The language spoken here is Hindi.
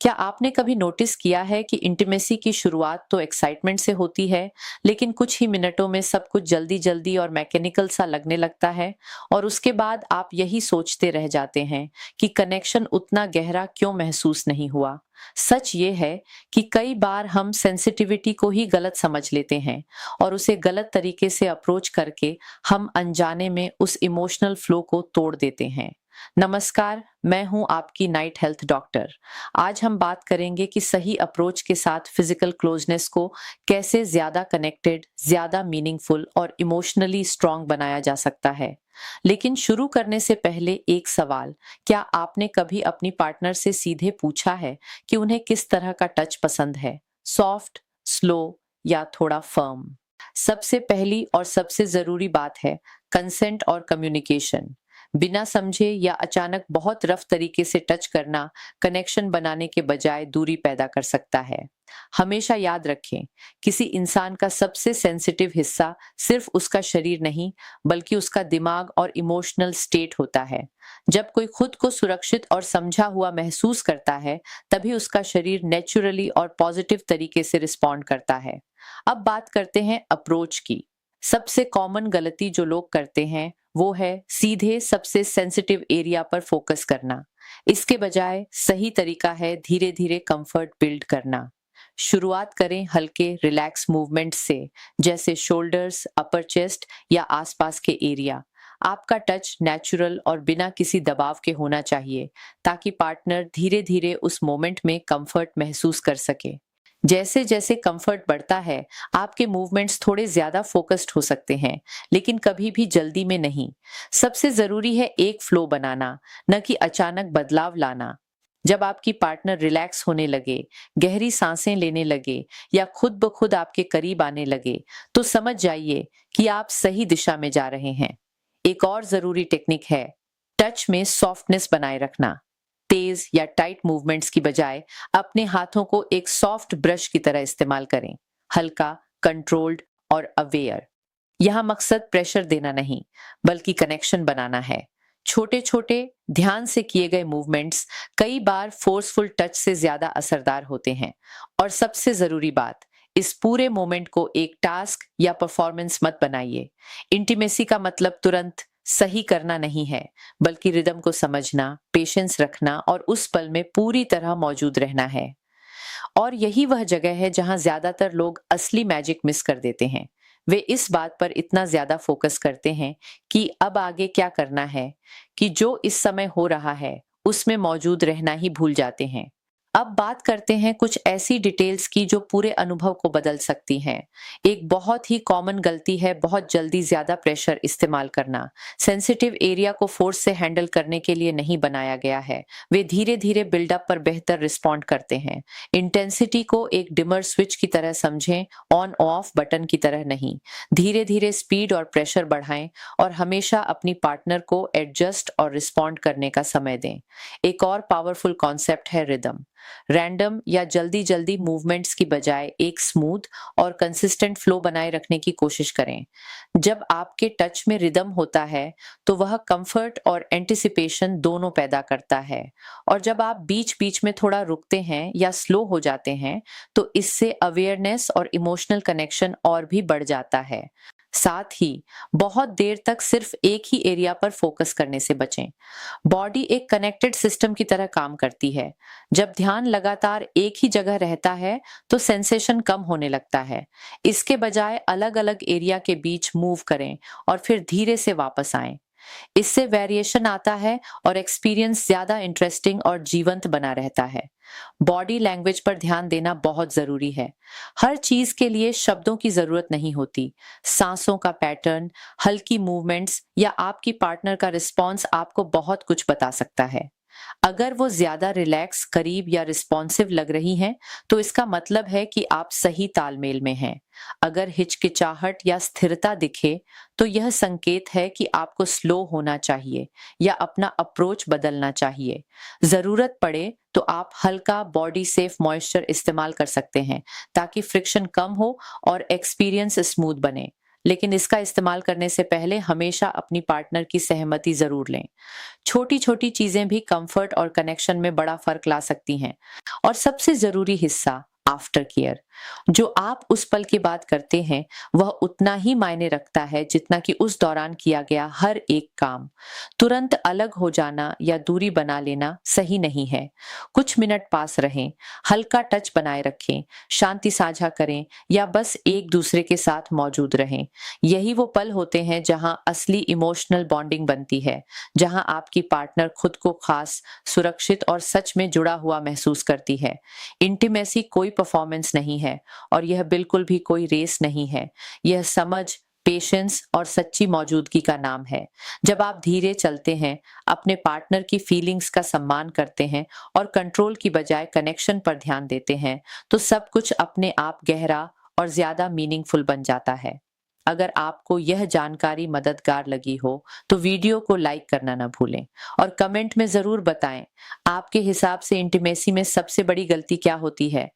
क्या आपने कभी नोटिस किया है कि इंटीमेसी की शुरुआत तो एक्साइटमेंट से होती है, लेकिन कुछ ही मिनटों में सब कुछ जल्दी-जल्दी और मैकेनिकल सा लगने लगता है और उसके बाद आप यही सोचते रह जाते हैं कि कनेक्शन उतना गहरा क्यों महसूस नहीं हुआ? सच ये है कि कई बार हम सेंसिटिविटी को ही गलत समझ लेते हैं और उसे गलत तरीके से अप्रोच करके हम अनजाने में उस इमोशनल फ्लो को तोड़ देते हैं। नमस्कार, मैं हूं आपकी नाइट हेल्थ डॉक्टर। आज हम बात करेंगे कि सही अप्रोच के साथ फिजिकल क्लोजनेस को कैसे ज्यादा कनेक्टेड, ज्यादा मीनिंगफुल और इमोशनली स्ट्रांग बनाया जा सकता है। लेकिन शुरू करने से पहले एक सवाल, क्या आपने कभी अपनी पार्टनर से सीधे पूछा है कि उन्हें किस तरह का टच पसंद है? सॉफ्ट, स्लो या थोड़ा फर्म? सबसे पहली और सबसे जरूरी बात है कंसेंट और कम्युनिकेशन। बिना समझे या अचानक बहुत रफ तरीके से टच करना कनेक्शन बनाने के बजाय दूरी पैदा कर सकता है। हमेशा याद रखें, किसी इंसान का सबसे सेंसिटिव हिस्सा सिर्फ उसका शरीर नहीं, बल्कि उसका दिमाग और इमोशनल स्टेट होता है। जब कोई खुद को सुरक्षित और समझा हुआ महसूस करता है, तभी उसका शरीर नेचुरली और पॉजिटिव तरीके से रिस्पॉन्ड करता है। अब बात करते हैं अप्रोच की। सबसे कॉमन गलती जो लोग करते हैं वो है सीधे सबसे सेंसिटिव एरिया पर फोकस करना। इसके बजाय सही तरीका है धीरे धीरे कंफर्ट बिल्ड करना। शुरुआत करें हल्के रिलैक्स मूवमेंट से, जैसे शोल्डर्स, अपर चेस्ट या आसपास के एरिया। आपका टच नेचुरल और बिना किसी दबाव के होना चाहिए, ताकि पार्टनर धीरे धीरे उस मोमेंट में कंफर्ट महसूस कर सके। जैसे जैसे कंफर्ट बढ़ता है, आपके मूवमेंट्स थोड़े ज्यादा फोकस्ड हो सकते हैं, लेकिन कभी भी जल्दी में नहीं। सबसे जरूरी है एक फ्लो बनाना, न कि अचानक बदलाव लाना। जब आपकी पार्टनर रिलैक्स होने लगे, गहरी सांसें लेने लगे या खुद ब खुद आपके करीब आने लगे, तो समझ जाइए कि आप सही दिशा में जा रहे हैं। एक और जरूरी टेक्निक है टच में सॉफ्टनेस बनाए रखना। तेज या टाइट मूवमेंट्स की बजाय अपने हाथों को एक सॉफ्ट ब्रश की तरह इस्तेमाल करें। हल्का, कंट्रोल्ड और अवेयर। यहाँ मकसद प्रेशर देना नहीं, बल्कि कनेक्शन बनाना है। छोटे छोटे ध्यान से किए गए मूवमेंट्स कई बार फोर्सफुल टच से ज्यादा असरदार होते हैं। और सबसे जरूरी बात, इस पूरे मोमेंट को एक टास्क या परफॉर्मेंस मत बनाइए। इंटीमेसी का मतलब तुरंत सही करना नहीं है, बल्कि रिदम को समझना, पेशेंस रखना और उस पल में पूरी तरह मौजूद रहना है। और यही वह जगह है जहां ज्यादातर लोग असली मैजिक मिस कर देते हैं। वे इस बात पर इतना ज्यादा फोकस करते हैं कि अब आगे क्या करना है, कि जो इस समय हो रहा है उसमें मौजूद रहना ही भूल जाते हैं। अब बात करते हैं कुछ ऐसी डिटेल्स की जो पूरे अनुभव को बदल सकती हैं। एक बहुत ही कॉमन गलती है बहुत जल्दी ज्यादा प्रेशर इस्तेमाल करना। सेंसिटिव एरिया को फोर्स से हैंडल करने के लिए नहीं बनाया गया है। वे धीरे धीरे बिल्डअप पर बेहतर रिस्पॉन्ड करते हैं। इंटेंसिटी को एक डिमर स्विच की तरह समझें, ऑन ऑफ बटन की तरह नहीं। धीरे धीरे स्पीड और प्रेशर बढ़ाएं और हमेशा अपनी पार्टनर को एडजस्ट और रिस्पॉन्ड करने का समय दें। एक और पावरफुल कॉन्सेप्ट है रिदम। रैंडम या जल्दी जल्दी मूवमेंट्स की बजाय एक स्मूथ और कंसिस्टेंट फ्लो बनाए रखने की कोशिश करें। जब आपके टच में रिदम होता है, तो वह कंफर्ट और एंटिसिपेशन दोनों पैदा करता है। और जब आप बीच बीच में थोड़ा रुकते हैं या स्लो हो जाते हैं, तो इससे अवेयरनेस और इमोशनल कनेक्शन और भी बढ़ जाता है। साथ ही बहुत देर तक सिर्फ एक ही एरिया पर फोकस करने से बचें। बॉडी एक कनेक्टेड सिस्टम की तरह काम करती है। जब ध्यान लगातार एक ही जगह रहता है, तो सेंसेशन कम होने लगता है। इसके बजाय अलग अलग एरिया के बीच मूव करें और फिर धीरे से वापस आएं। इससे वेरिएशन आता है और एक्सपीरियंस ज्यादा इंटरेस्टिंग और जीवंत बना रहता है। बॉडी लैंग्वेज पर ध्यान देना बहुत जरूरी है। हर चीज के लिए शब्दों की जरूरत नहीं होती। सांसों का पैटर्न, हल्की मूवमेंट्स या आपकी पार्टनर का रिस्पॉन्स आपको बहुत कुछ बता सकता है। अगर वो ज्यादा रिलैक्स, करीब या रिस्पॉन्सिव लग रही हैं, तो इसका मतलब है कि आप सही तालमेल में हैं। अगर हिचकिचाहट या स्थिरता दिखे, तो यह संकेत है कि आपको स्लो होना चाहिए या अपना अप्रोच बदलना चाहिए। जरूरत पड़े तो आप हल्का बॉडी सेफ मॉइस्चर इस्तेमाल कर सकते हैं, ताकि फ्रिक्शन कम हो और एक्सपीरियंस स्मूथ बने। लेकिन इसका इस्तेमाल करने से पहले हमेशा अपनी पार्टनर की सहमति जरूर लें। छोटी छोटी चीजें भी कंफर्ट और कनेक्शन में बड़ा फर्क ला सकती हैं। और सबसे जरूरी हिस्सा, आफ्टर केयर। जो आप उस पल के बाद करते हैं वह उतना ही मायने रखता है जितना कि उस दौरान किया गया हर एक काम। तुरंत अलग हो जाना या दूरी बना लेना सही नहीं है। कुछ मिनट पास रहें, हल्का टच बनाए रखें, शांति साझा करें या बस एक दूसरे के साथ मौजूद रहें। यही वो पल होते हैं जहां असली इमोशनल बॉन्डिंग बनती है, जहां आपकी पार्टनर खुद को खास, सुरक्षित और सच में जुड़ा हुआ महसूस करती है। इंटीमेसी कोई परफॉर्मेंस नहीं है और यह बिल्कुल भी कोई रेस नहीं है। यह समझ, पेशेंस और सच्ची मौजूदगी का नाम है। जब आप धीरे चलते हैं, अपने पार्टनर की फीलिंग्स का सम्मान करते हैं और कंट्रोल की बजाय कनेक्शन पर ध्यान देते हैं, तो सब कुछ अपने आप गहरा और ज्यादा मीनिंगफुल बन जाता है। अगर आपको यह जानकारी मददगार लगी हो तो वीडियो को लाइक करना ना भूलें और कमेंट में जरूर बताएं, आपके हिसाब से इंटीमेसी में सबसे बड़ी गलती क्या होती है।